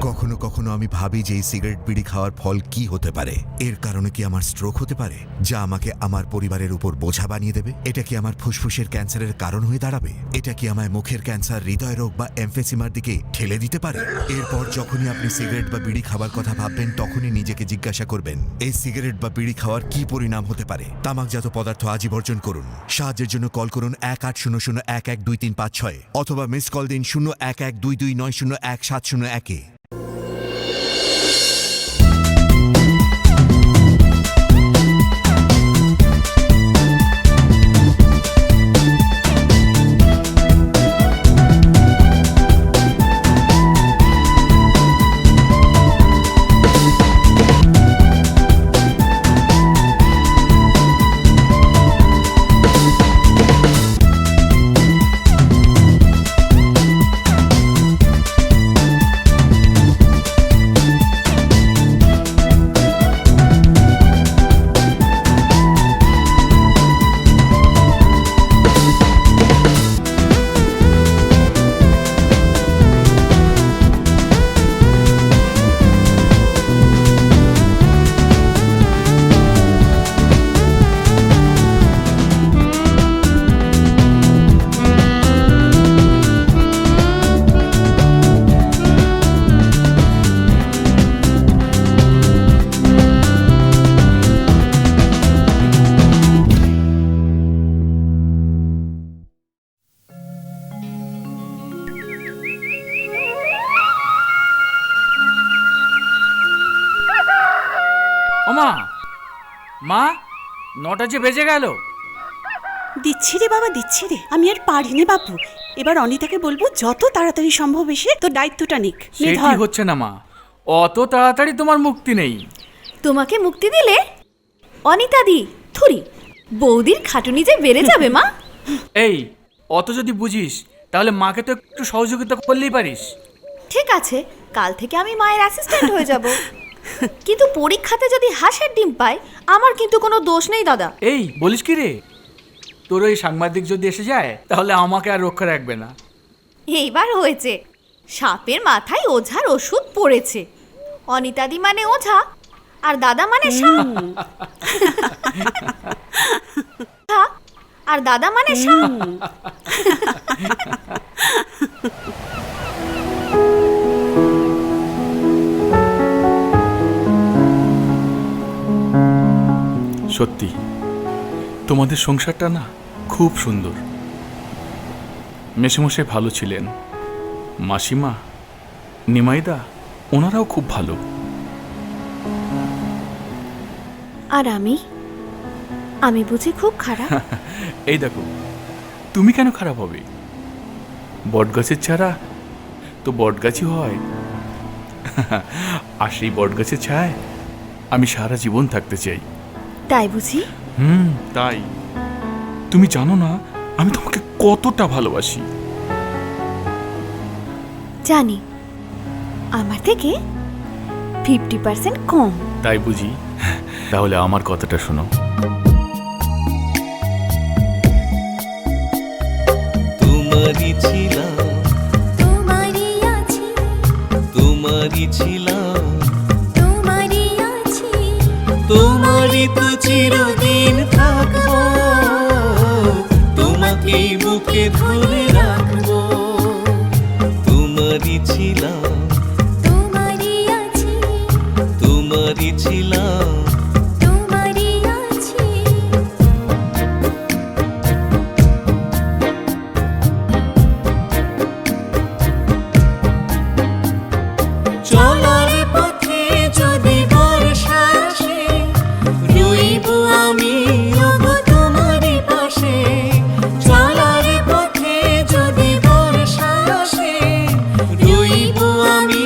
কখনো কখনো আমি ভাবি যে এই সিগারেট বিড়ি খাওয়ার ফল কি হতে পারে। এর কারণে কি আমার স্ট্রোক হতে পারে, যা আমাকে আমার পরিবারের উপর বোঝা বানিয়ে দেবে? এটা কি আমার ফুসফুসের ক্যান্সারের কারণ হয়ে দাঁড়াবে? এটা কি আমায় মুখের ক্যান্সার, হৃদয় রোগ বা এমফেসিমার দিকে ঠেলে দিতে পারে? এরপর যখনই আপনি সিগারেট বা বিড়ি খাবার কথা ভাববেন, তখনই নিজেকে জিজ্ঞাসা করবেন, এই সিগারেট বা বিড়ি খাওয়ার কি পরিণাম হতে পারে। তামাকজাত পদার্থ আজই বর্জন করুন। সাহায্যের জন্য কল করুন 1800-112356 অথবা মিস কল দিন 01122901701-এ। ওমা, মা, 9টা যে বেজে গেল। দিচ্ছি রে বাবা, দিচ্ছি রে। আমি আর পারিনি বাপু। এবার অনিতাকে বলবো যত তাড়াতাড়ি সম্ভব এসে তোর দায়িত্বটা নিক। সেটি হচ্ছে না মা, অত তাড়াতাড়ি তোমার মুক্তি নেই। তোমাকে মুক্তি দিলে অনিতা দি থুরি বৌদির খাটুনি যে বেড়ে যাবে মা। এই, অত যদি বুঝিস তাহলে মাকে তো একটু সহযোগিতা করলেই পারিস। ঠিক আছে, কাল থেকে আমি মায়ের অ্যাসিস্ট্যান্ট হয়ে যাব। কিন্তু পরীক্ষাতে যদি হাঁসের ডিম পাই, আমার কিন্তু কোনো দোষ নেই দাদা। এই বলিস কি রে, তোর ওই সাংবাদিক যদি এসে যায় তাহলে আমাকে আর রক্ষা রাখবে না। এইবার হয়েছে, সাপের মাথায় ওঝার ওষুধ পড়েছে। অনিতাদি মানে ওঝা আর দাদা মানে সাপ। আর দাদা মানে সাপ। সত্যি তোমাদের সংসারটা না খুব সুন্দর। মেসোমশাই ভালো ছিলেন, মাসিমা, নিমাইদা ওনারাও খুব ভালো। আর আমি বুঝি খুব খারাপ? এই দেখো, তুমি কেন খারাপ হবে? বটগাছের ছাড়া তো বটগাছই হয়। আর সেই বটগাছের ছায় আমি সারা জীবন থাকতে চাই। তাই বুঝি? তাই। তুমি জানো না আমি তোমাকে কতটা ভালোবাসি। জানি, আমার থেকে 50% কম। তাই বুঝি? তাহলে আমার কথাটা শোনো। তোমারই ছিলাম, তোমারই আছি, তোমারই ছিলাম, তোমারই আছি, তোমারই তো চিরদিন থাকবো, তোমাকেই বুকে ধরে রাখবো। তোমারই ছিলাম, তোমারই আছি, তোমারই ছিলাম, তোমারই আছি। চলার পথে যদি বর্ষা আসে, রইব আমি ওগো তোমারই পাশে। চলার পথে যদি বর্ষা আসে, রইব আমি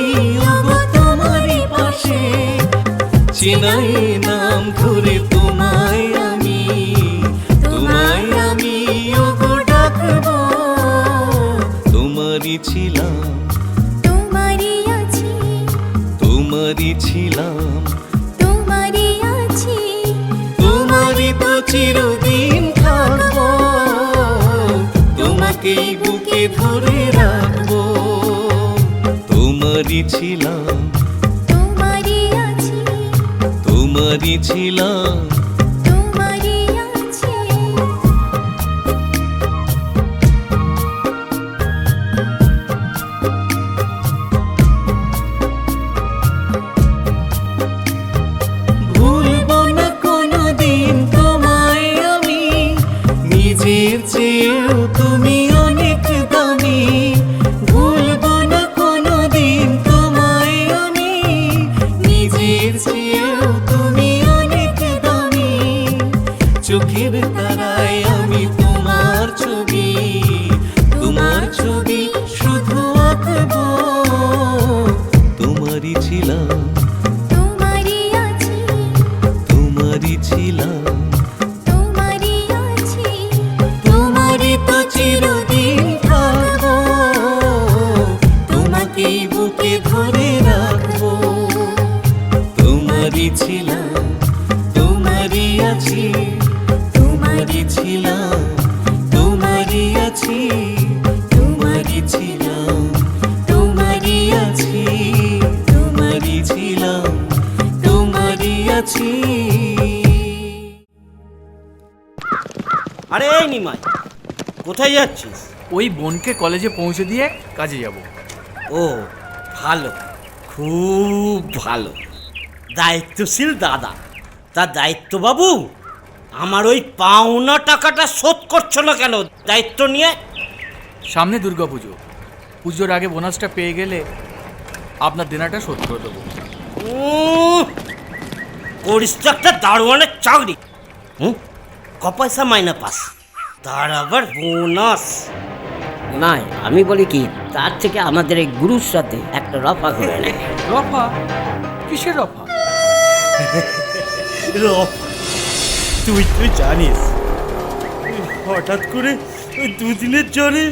ওগো তোমারই পাশে। চেনাই নাম ধরে তোমায় আমি ওগো ডাকবো। তোমারই ছিলাম, তোমারই আছি, তোমারই ছিলাম, তোমারই আছি, তোমারই তো চিরদিন থাকবো, তোমাকেই বুকে ধরে রাখবো। তোমারই ছিলাম তোমারই আছি তোমারই ছিলাম তোমারই আছি ভুলবো না কোনোদিন তোমায় আমি নিজের চেয়েও তুমি অনেক দামি ভুলবো না কোনোদিন তোমায় আমি নিজের চেয়েও তুমি অনেক দামি চোখের তারায় আমি তোমার ছবি শুধু আঁকবো তোমারই ছিলাম তোমারই আছি তোমারই ছিলাম তোমারই আছি তোমারই তো চিরদিন থাকবো তোমাকেই বুকে ধরে রাখবো তোমারই ছিলাম তোমারই আছি তোমারই ছিলাম তোমারই আছি তোমারই ছিলাম তোমারই আছি তোমারই ছিলাম তোমারই আছি আরে এই নিমাই, কোথায় যাচ্ছিস? ওই বোনকে কলেজে পৌঁছে দিয়ে কাজে যাব। ও ভালো, খুব ভালো, দায়িত্বশীল দাদা। তা দায়িত্ব বাবু, আমার ওই পাওনা টাকাটা শোধ করছো না কেন? দায়িত্ব নিয়ে সামনে দুর্গাপুজো, পুজোর আগে বোনাসটা পেয়ে গেলে আপনার দেনাটা শোধ করে দেবো। করিস তো একটা দারোয়ানের চাকরি, ক পয়সা মাইনা পাস, তার আবার বোনাস। নাই, আমি বলি কি, তার থেকে আমাদের এই গুরুর সাথে একটা রফা করে নেয়। রফা? কিসের রফা? তুই জানিস হঠাৎ করে ওই দুদিনের জ্বরে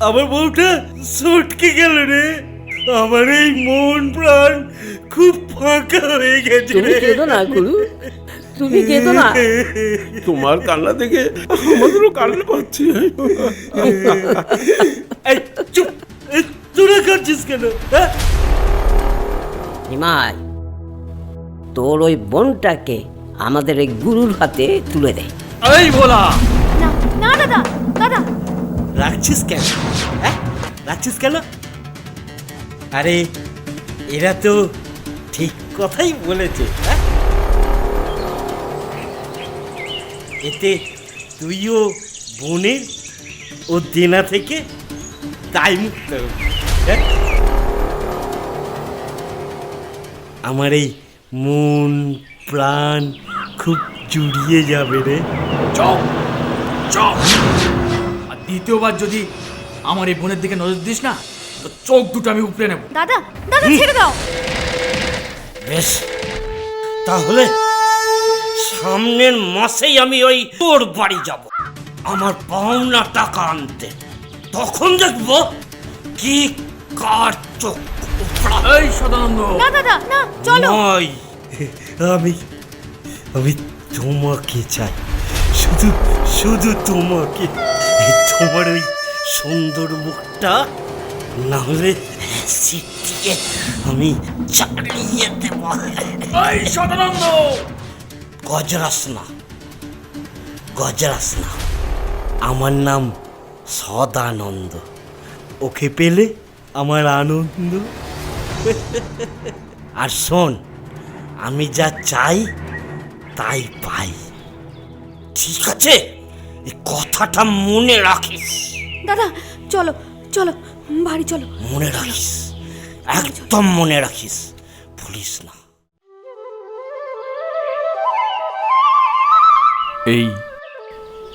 আমার বউটা সটকে গেল রে। আমার এই মন প্রাণ খুব ফাঁকা হয়ে গেছে। তুমি কেঁদো না গুরু, তুমি কেঁদো না। তোমার কান্না দেখে আমাদেরও কান্না পাচ্ছি। এই চুপ, এই তোরা কাঁদছিস কেন? হ্যাঁ, নিমাই, তোর ওই বোনটাকে আমাদের এই গুরুর হাতে তুলে দে। এই বলা! না না দাদা, দাদা রাখছিস কেন? হ্যাঁ, রাখছিস কেন? আরে এরা তো ঠিক কথাই বলেছে। হ্যাঁ, এতে তুইও বোনের ও দেনা থেকে দায় মুক্ত হবি। হ্যাঁ? আমার এই মন প্রাণ খুব জুড়িয়ে যাবে রে। Chop chop! আর দ্বিতীয়বার যদি আমার এই বোনের দিকে নজর দিস না, তো চোখ দুটো আমি উপড়ে নেব। দাদা দাদা ছেড়ে দাও। বেশ, তাহলে সামনের মাসেই আমি ওই তোর বাড়ি যাব আমার পাওনা টাকা আনতে। তখন দেখবো কি কার চোখ উপড়া। এই সদানন্দ! না দাদা না, চলো। নয়, আমি আমি তোমাকে চাই, শুধু শুধু তোমাকে। তোমার ওই সুন্দর মুখটা না হলে অ্যাসিড দিয়ে আমি চালিয়ে দেব। এই সদানন্দ! গজরাস না, গজরাস না, আমার নাম সদানন্দ। ওকে পেলে আমার আনন্দ। আর শোন, আমি যা চাই তাই পাই, ঠিক আছে? এই কথাটা মনে রাখিস। দাদা চলো চলো, বাড়ি চলো। মনে রাখিস, একদম মনে রাখিস, ভুলিস না। এই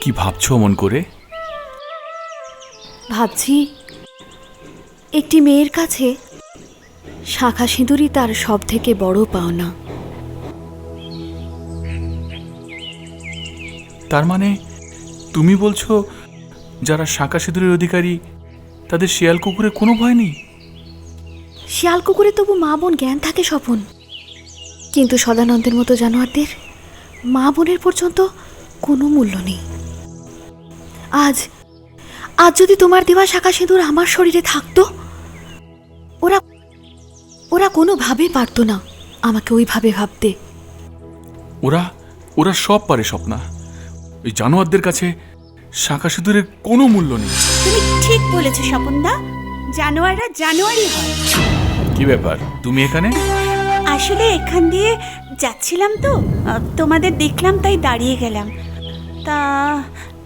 কি ভাবছো মন করে? ভাবছি একটি মেয়ের কাছে শাখা সিঁদুরই তার সব থেকে বড় পাওনা। তার মানে তুমি বলছো যারা শাঁখা সিঁদুরের অধিকারী তাদের শিয়াল কুকুরের কোনো ভয় নেই? শিয়াল কুকুরে তবু মা বোন জ্ঞান থাকে স্বপন, কিন্তু সদানন্দের মতো জানোয়ারদের মা বোনের পর্যন্ত কোনো মূল্য নেই। আজ আজ যদি তোমার দেওয়া শাখা সিঁদুর আমার শরীরে থাকতো, ওরা ওরা কোনোভাবেই পারতো না আমাকে ওইভাবে ভাবতে। ওরা ওরা সব পারে স্বপ্না। ওই জানোয়ারদের কাছে শাঁখা সিঁদুরের কোনো মূল্য নেই। তুমি ঠিক বলেছো স্বপনদা, জানোয়াররা জানোয়ারই হয়। কি ব্যাপার, তুমি এখানে? আসলে এখান দিয়ে যাচ্ছিলাম তো, তোমাদের দেখলাম তাই দাঁড়িয়ে গেলাম। তা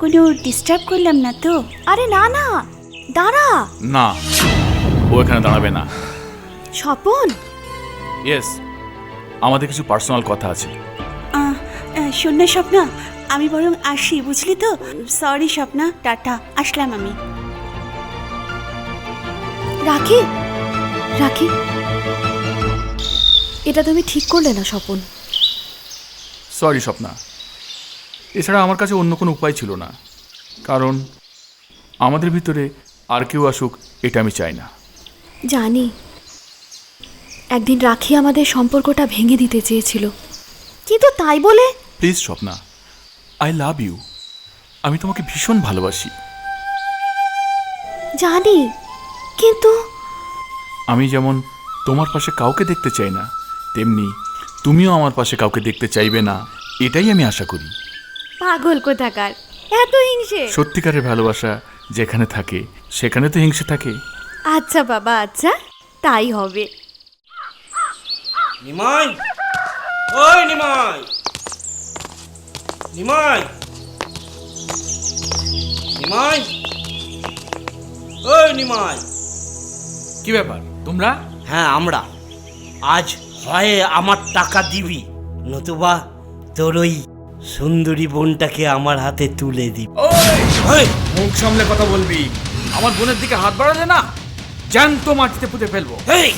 কোনো ডিস্টার্ব করলাম না তো? আরে না না, দাঁড়া। না, ও এখানে দাঁড়াবে না। স্বপন, ইয়েস, আমাদের কিছু পার্সোনাল কথা আছে। শোন না স্বপ্না, আমি বরং আসি, বুঝলি তো? সরি স্বপ্না, টাটা, আসলাম আমি। রাখি রাখি, এটা তুমি ঠিক করলে না স্বপন। সরি স্বপ্না, এছাড়া আমার কাছে অন্য কোনো উপায় ছিল না, কারণ আমাদের ভিতরে আর কেউ আসুক এটা আমি চাই না। জানি একদিন রাখি আমাদের সম্পর্কটা ভেঙে দিতে চেয়েছিল, কিন্তু তাই বলে। Please Swapna, I love you. আমি তোমাকে ভীষণ ভালোবাসি। জানি, কিন্তু আমি যেমন তোমার পাশে কাউকে দেখতে চাই না, তেমনি তুমিও আমার পাশে কাউকে দেখতে চাইবে না, এটাই আমি আশা করি। পাগল কোথাকার, এত হিংসে। সত্যিকারের ভালোবাসা যেখানে থাকে সেখানে তো হিংসে থাকে। আচ্ছা বাবা, আচ্ছা, তাই হবে। নিমাই, ওই নিমাই, নিমাই, নিমাই, ওই নিমাই। কি ব্যাপার তোমরা? হ্যাঁ আমরা। আজ হয় আমার টাকা দিবি, নতুবা তোর ওই সুন্দরী বোনটাকে আমার হাতে তুলে দিবি। ওই মুখ সামলে কথা বলবি। আমার বোনের দিকে হাত বাড়ালে না, জ্যান্ত মাটিতে পুঁতে ফেলবো। এই,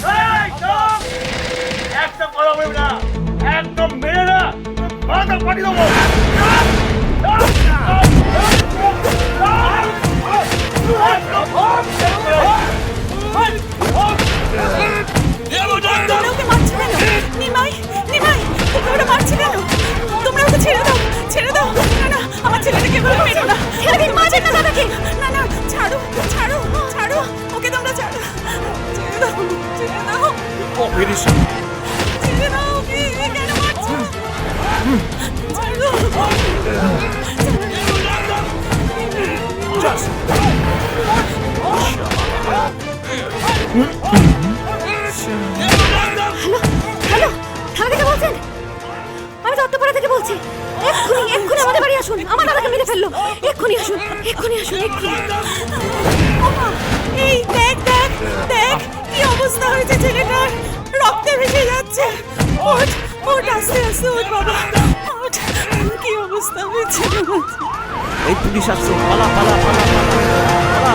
তোমরা ওকে মারছো কেন? নিমাই, নিমাই, ওকে ওরা মারছে কেন? তোমরা ওকে ছেড়ে দাও, ছেড়ে দাও। না না, আমার ছেলেটাকে এভাবে মেরো না। ছেড়ে দিন, মারবেন না দাদাকে। না না, ছাড়ো, ছাড়ো, ছাড়ো, ওকে তোমরা ছাড়ো। ছেড়ে দাও, ছেড়ে দাও, ছেড়ে দাও ওকে। কেন মারছো? হ্যালো, থানা থেকে বলছেন? আমি দত্তপাড়া থেকে বলছি। এক্ষুনি এক্ষুনি আমাদের বাড়ি আসুন, আমার দাদাকে মেরে ফেললো। এক্ষুনি আসুন, এক্ষুনি আসুন, এক্ষুনি। এই দেখ, দেখ, দেখ কি অবস্থা হয়েছে ছেলেটার, রক্তে ভেসে যাচ্ছে। ওঠ, ওঠ, আস্তে আস্তে ওঠ বাবা, ওঠ। কি অবস্থা হয়েছে? এই পুলিশ আসছে, পালা পালা পালা পালা।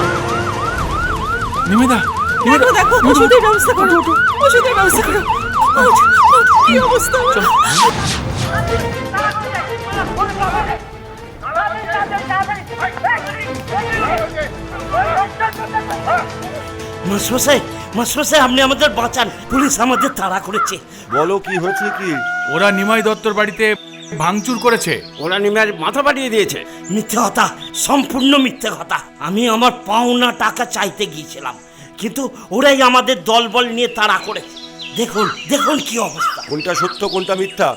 নিমেদা, দেখো, দেখো, ওষুধের ব্যবস্থা করো, ওষুধের ব্যবস্থা করো। ওঠ, ওঠ, কি অবস্থা? মাস্টারমশাই, মাস্টারমশাই, আপনি আমাদের বাঁচান, পুলিশ আমাদের তাড়া করেছে। বলো কি হয়েছে কি? ওরা নিমাই দত্তর বাড়িতে ভাঙচুর করেছে। ওরা নিমের মাথা পাঠিয়ে দিয়েছে। মিথ্যে কথা, সম্পূর্ণ মিথ্যে কথা। আমি আমার পাওনা টাকা চাইতে গিয়েছিলাম, কিন্তু ওরাই আমাদের দলবল নিয়ে তাড়া করেছে। দেখুন, দেখুন কি অবস্থা। কোনটা সত্য কোনটা মিথ্যা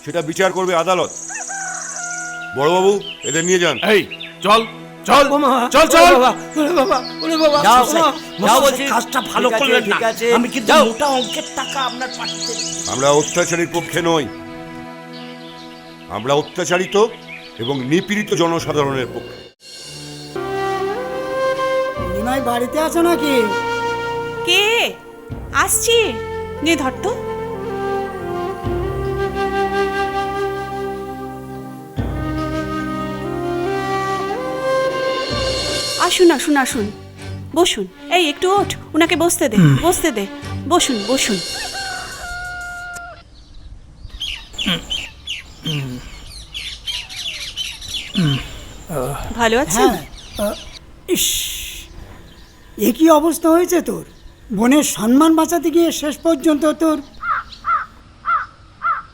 সেটা বিচার করবে আদালত। বড়বাবু, এদের নিয়ে যান। এই চল চল চল চল। মাস্টারমশাই, কাজটা ভালো করলেন না। আমি কিন্তু মোটা অঙ্কের টাকা আপনার পাঠিয়ে দিই। আমরা অত্যাচারীর পক্ষে নই, আমরা অত্যাচারিত এবং নিপীড়িত জনসাধারণের পক্ষে। নিমাই বাড়িতে আছো নাকি? কে? আসছি, নে ধর তো। আসুন, আসুন, আসুন, বসুন। এই একটু ওঠ, ওনাকে বসতে দে, বসতে দে। বসুন, বসুন। ভালো আছেন? হ্যাঁ। ইস, এ কি অবস্থা হয়েছে তোর? বোনের সম্মান বাঁচাতে গিয়ে শেষ পর্যন্ত তোর।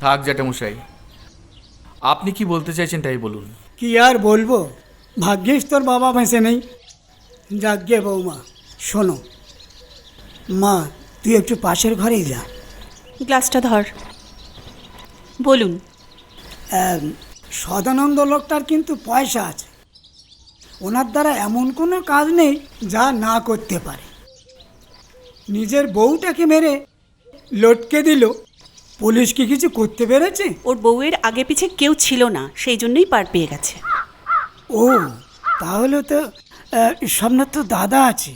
থাক জ্যাঠামশাই, আপনি কি বলতে চাইছেন তাই বলুন। কি আর বলবো, ভাগ্যিস তোর বাবা বেঁচে নেই। যাগ্গে বৌমা, শোনো, মা তুই একটু পাশের ঘরেই যা। গ্লাসটা ধর। বলুন। সদানন্দ লোকটার কিন্তু পয়সা আছে, ওনার দ্বারা এমন কোনো কাজ নেই যা না করতে পারে। নিজের বউটাকে মেরে লটকে দিল, পুলিশ কি কিছু করতে পেরেছে? ওর বউয়ের আগে পিছে কেউ ছিল না, সেই জন্যই পার পেয়ে গেছে। ও তাহলে তো সামনের তো দাদা আছে,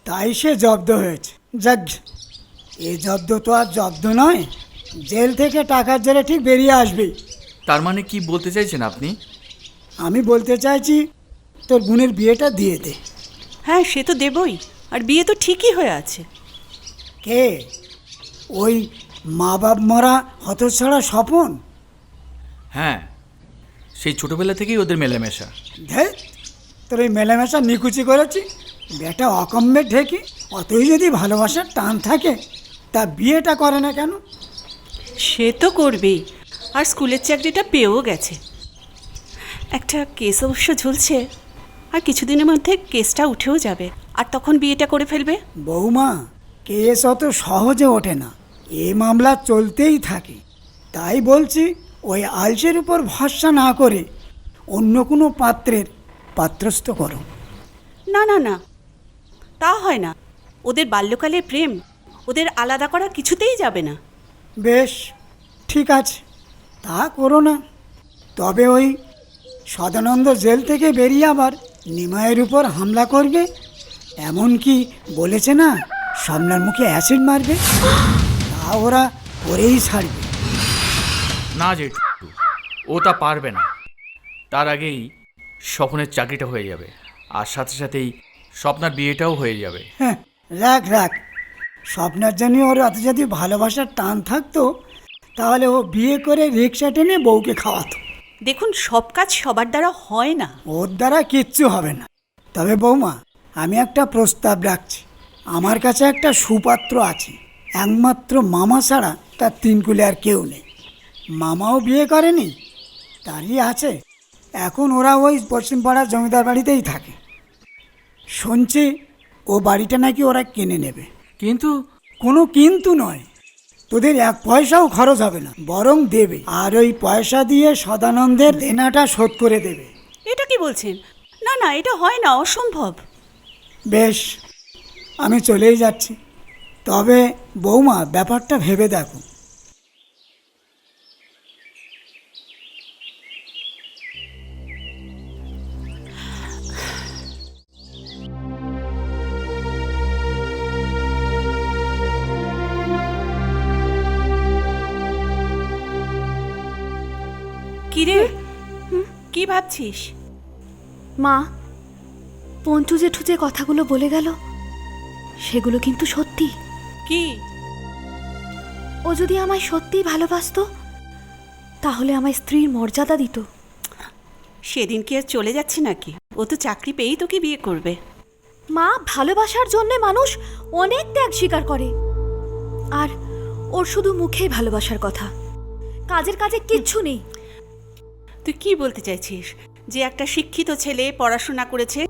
তাই সে জব্দ হয়েছে। যাক, এ জব্দ তো আর জব্দ নয়, জেল থেকে টাকার জেলে ঠিক বেরিয়ে আসবেই। তার মানে কি বলতে চাইছেন আপনি? আমি বলতে চাইছি তোর বোনের বিয়েটা দিয়ে দে। হ্যাঁ, সে তো দেবই, আর বিয়ে তো ঠিকই হয়ে আছে। কে? ওই মা বাপ মরা হতছাড়া স্বপন? হ্যাঁ, সেই ছোটবেলা থেকেই ওদের মেলামেশা। ধেৎ, তোর ওই মেলামেশা নিকুচি করেছি বেটা অকম্যে ঢেকে। অতই যদি ভালোবাসার টান থাকে তা বিয়েটা করে না কেন? সে তো করবেই, আর স্কুলের চাকরিটা পেয়েও গেছে। একটা কেস অবশ্য ঝুলছে, আর কিছুদিনের মধ্যে কেসটা উঠেও যাবে, আর তখন বিয়েটা করে ফেলবে। বৌমা, কেস অত সহজে ওঠে না, এ মামলা চলতেই থাকে। তাই বলছি ওই আলসের উপর ভরসা না করে অন্য কোনো পাত্রের পাত্রস্থ করো। না না না, তা হয় না। ওদের বাল্যকালের প্রেম, ওদের আলাদা করা কিছুতেই যাবে না। বেশ, ঠিক আছে, তা করো না। তবে ওই সদানন্দ জেল থেকে বেরিয়ে আবার নিমাইয়ের উপর হামলা করবে, এমন কি বলেছে না সামনার মুখে অ্যাসিড মারবে? তা ওরা করেই ছাড়বে। না জেঠু, ও তা পারবে না। তার আগেই স্বপনের চাকরিটা হয়ে যাবে, আর সাথে সাথেই স্বপ্নার বিয়েটাও হয়ে যাবে। হ্যাঁ, রাখ। স্বপ্নার জন্য ওর এত যদি ভালোবাসার টান থাকতো তাহলে ও বিয়ে করে রিক্সা টেনে বউকে খাওয়াতো। দেখুন, সব কাজ সবার দ্বারা হয় না। ওর দ্বারা কিচ্ছু হবে না। তবে বৌমা, আমি একটা প্রস্তাব রাখছি। আমার কাছে একটা সুপাত্র আছে, একমাত্র মামা ছাড়া তার তিনকুলে আর কেউ নেই। মামাও বিয়ে করেনি, তারই আছে। এখন ওরা ওই পশ্চিমপাড়ার জমিদার বাড়িতেই থাকে। শুনছি ও বাড়িটা নাকি ওরা কিনে নেবে। কিন্তু কোনো কিন্তু নয়, তোদের এক পয়সাও খরচ হবে না, বরং দেবে। আর ওই পয়সা দিয়ে সদানন্দের দেনাটা শোধ করে দেবে। এটা কি বলছেন? না না, এটা হয় না, অসম্ভব। বেশ, আমি চলেই যাচ্ছি। তবে বৌমা, ব্যাপারটা ভেবে দেখো। কিরে, কি ভাবছিস? মা, পঞ্চু জেঠু যে কথাগুলো বলে গেল সেগুলো কিন্তু সত্যি। কি? ও যদি আমায় সত্যিই ভালোবাসতো তাহলে আমায় স্ত্রীর মর্যাদা দিত। সেদিন কি আর চলে যাচ্ছে নাকি? ও তো চাকরি পেয়েই তোকে বিয়ে করবে। মা, ভালোবাসার জন্যে মানুষ অনেক ত্যাগ স্বীকার করে। আর ওর শুধু মুখেই ভালোবাসার কথা, কাজের কাজে কিচ্ছু নেই। তুই কি বলতে চাইছিস? যে একটা শিক্ষিত ছেলে পড়াশোনা করেছে,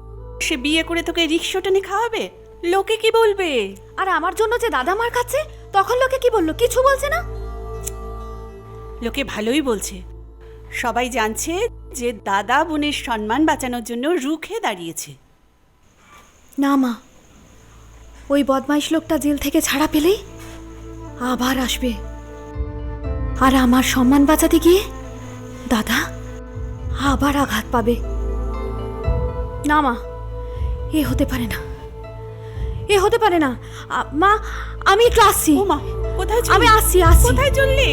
সে বিয়ে করে তোকে রিক্সা টেনে খাওয়াবে? লোকে কি বলবে? আর আমার জন্য যে দাদা মার খাচ্ছে, তখন লোকে কি বললো? কিছু বলছে না। লোকে ভালোই বলছে। সবাই জানছে যে দাদা বোনের সম্মান বাঁচানোর জন্য রুখে দাঁড়িয়েছে। না মা, ওই বদমাইশ লোকটা জেল থেকে ছাড়া পেলেই আবার আসবে, আর আমার সম্মান বাঁচাতে গিয়ে দাদা আবার আঘাত পাবে। না মা, এ হতে পারে না, এ হতে পারে না। মা, আমি একটু আসছি। ও মা, কোথায়? আমি আসছি। কোথায় চললি?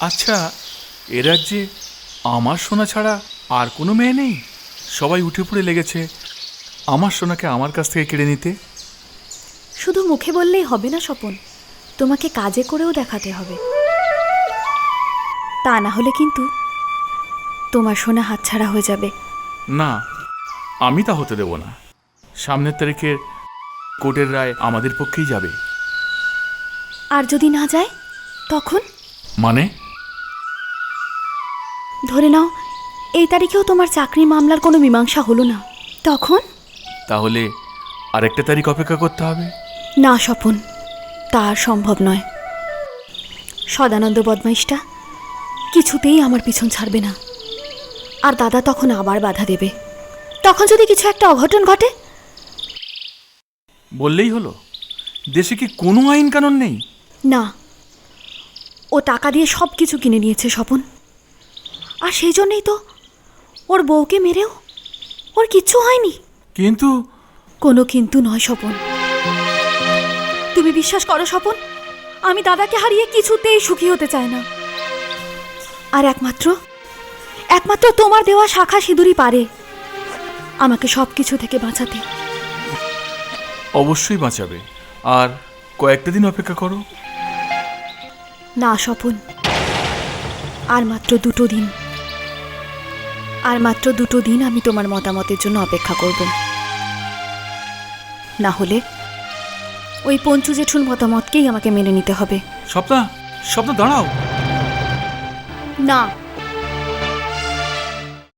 আচ্ছা, এ রাজ্যে আমার সোনা ছাড়া আর কোনো মেয়ে নেই? সবাই উঠে পড়ে লেগেছে আমার সোনাকে আমার কাছ থেকে কেড়ে নিতে। শুধু মুখে বললেই হবে না স্বপন, তোমাকে কাজে করেও দেখাতে হবে। তা না হলে কিন্তু তোমার সোনা হাতছাড়া হয়ে যাবে। না, আমি তা হতে দেব না। সামনের তারিখের কোর্টের রায় আমাদের পক্ষেই যাবে। আর যদি না যায় তখন? মানে? ধরে নাও এই তারিখেও তোমার চাকরি মামলার কোনো মীমাংসা হলো না, তখন? তাহলে আরেকটা তারিখ অপেক্ষা করতে হবে। না স্বপন, তা আর সম্ভব নয়। সদানন্দ বদমাইশটা কিছুতেই আমার পিছন ছাড়বে না, আর দাদা তখন আবার বাধা দেবে। তখন যদি কিছু একটা অঘটন ঘটে? বললেই হলো, দেশে কি কোনো আইন কানুন নেই? না, ও টাকা দিয়ে সব কিছু কিনে নিয়েছে স্বপন, আর সেই জন্যই তো ওর বউকে মেরেও ওর কিচ্ছু হয়নি। কিন্তু কোনো কিন্তু নয় স্বপন, তুমি বিশ্বাস করো স্বপন, আমি দাদাকে হারিয়ে কিছুতেই সুখী হতে চাই না। আর একমাত্র তোমার দেওয়া শাখা সিঁদুরই পারে আমাকে সব কিছু থেকে বাঁচাতে। অবশ্যই বাঁচাবে, আর কয়েকটা দিন অপেক্ষা করো। না স্বপন, আর মাত্র 2 দিন, আর মাত্র 2 দিন আমি তোমার মতামতের জন্য অপেক্ষা করব। না হলে ওই পঞ্চু জেঠুর মতামতকেই আমাকে মেনে নিতে হবে। স্বপ্না, স্বপ্না দাঁড়াও। না,